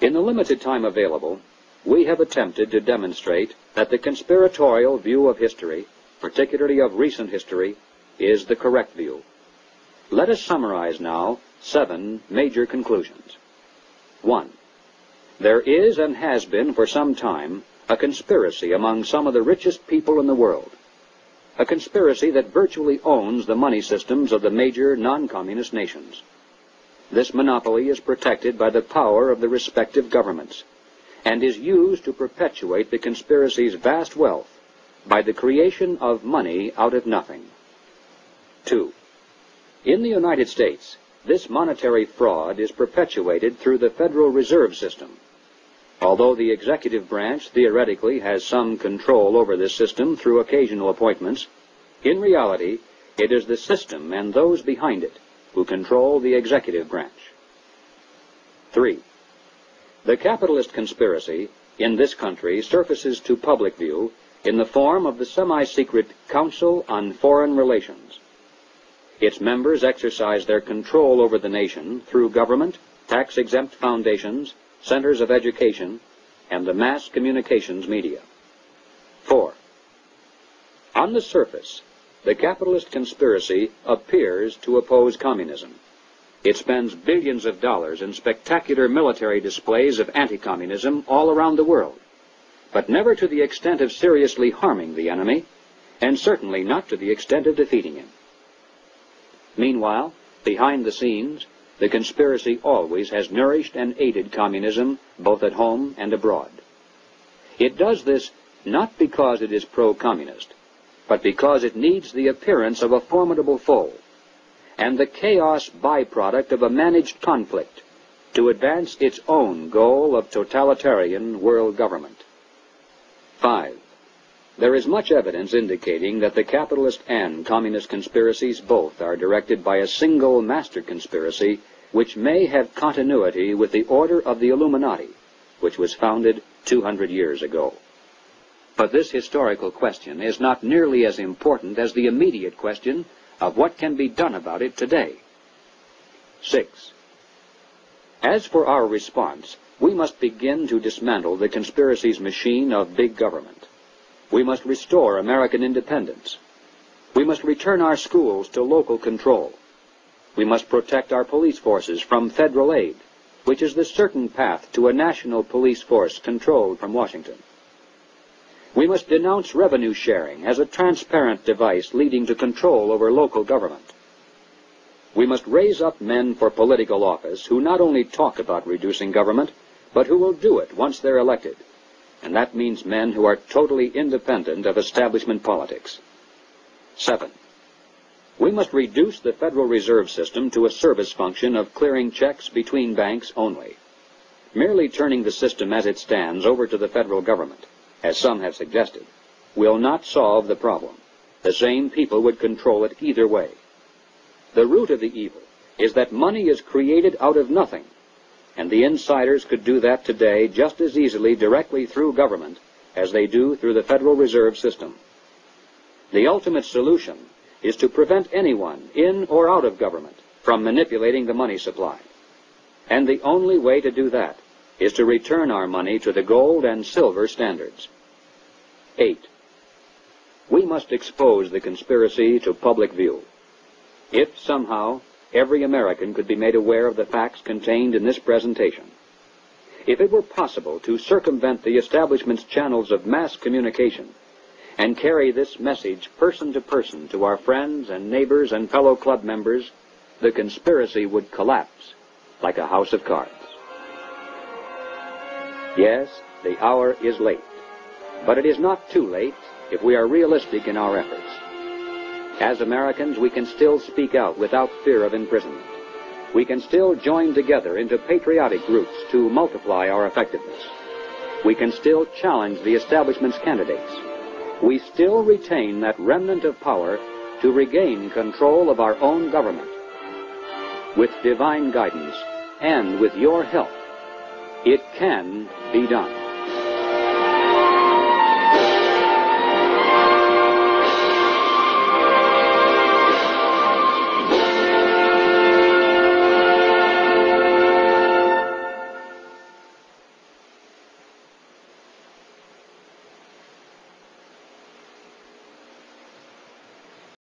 In the limited time available, we have attempted to demonstrate that the conspiratorial view of history, particularly of recent history, is the correct view. Let us summarize now 7 major conclusions. 1. There is and has been for some time a conspiracy among some of the richest people in the world, a conspiracy that virtually owns the money systems of the major non-communist nations. This monopoly is protected by the power of the respective governments, and is used to perpetuate the conspiracy's vast wealth by the creation of money out of nothing. 2. In the United States, this monetary fraud is perpetuated through the Federal Reserve System. Although the executive branch theoretically has some control over this system through occasional appointments, in reality, it is the system and those behind it who control the executive branch. 3. The capitalist conspiracy in this country surfaces to public view in the form of the semi-secret Council on Foreign Relations. Its members exercise their control over the nation through government, tax-exempt foundations, centers of education, and the mass communications media. 4. On the surface, the capitalist conspiracy appears to oppose communism. It spends billions of dollars in spectacular military displays of anti-communism all around the world, but never to the extent of seriously harming the enemy, and certainly not to the extent of defeating him. Meanwhile, behind the scenes, the conspiracy always has nourished and aided communism both at home and abroad. It does this not because it is pro-communist, but because it needs the appearance of a formidable foe, and the chaos byproduct of a managed conflict to advance its own goal of totalitarian world government. 5. There is much evidence indicating that the capitalist and communist conspiracies both are directed by a single master conspiracy which may have continuity with the order of the Illuminati, which was founded 200 years ago. But this historical question is not nearly as important as the immediate question of what can be done about it today. 6. As for our response, we must begin to dismantle the conspiracy's machine of big government. We must restore American independence. We must return our schools to local control. We must protect our police forces from federal aid, which is the certain path to a national police force controlled from Washington. We must denounce revenue sharing as a transparent device leading to control over local government. We must raise up men for political office who not only talk about reducing government, but who will do it once they're elected. And that means men who are totally independent of establishment politics. 7. We must reduce the Federal Reserve System to a service function of clearing checks between banks only. Merely turning the system as it stands over to the federal government, as some have suggested, will not solve the problem. The same people would control it either way. The root of the evil is that money is created out of nothing, and the insiders could do that today just as easily directly through government as they do through the Federal Reserve System. The ultimate solution is to prevent anyone, in or out of government, from manipulating the money supply. And the only way to do that is to return our money to the gold and silver standards. 8. We must expose the conspiracy to public view. If somehow every American could be made aware of the facts contained in this presentation, if it were possible to circumvent the establishment's channels of mass communication and carry this message person to person to our friends and neighbors and fellow club members, the conspiracy would collapse like a house of cards. Yes, the hour is late, but it is not too late if we are realistic in our efforts. As Americans, we can still speak out without fear of imprisonment. We can still join together into patriotic groups to multiply our effectiveness. We can still challenge the establishment's candidates. We still retain that remnant of power to regain control of our own government. With divine guidance and with your help, it can be done.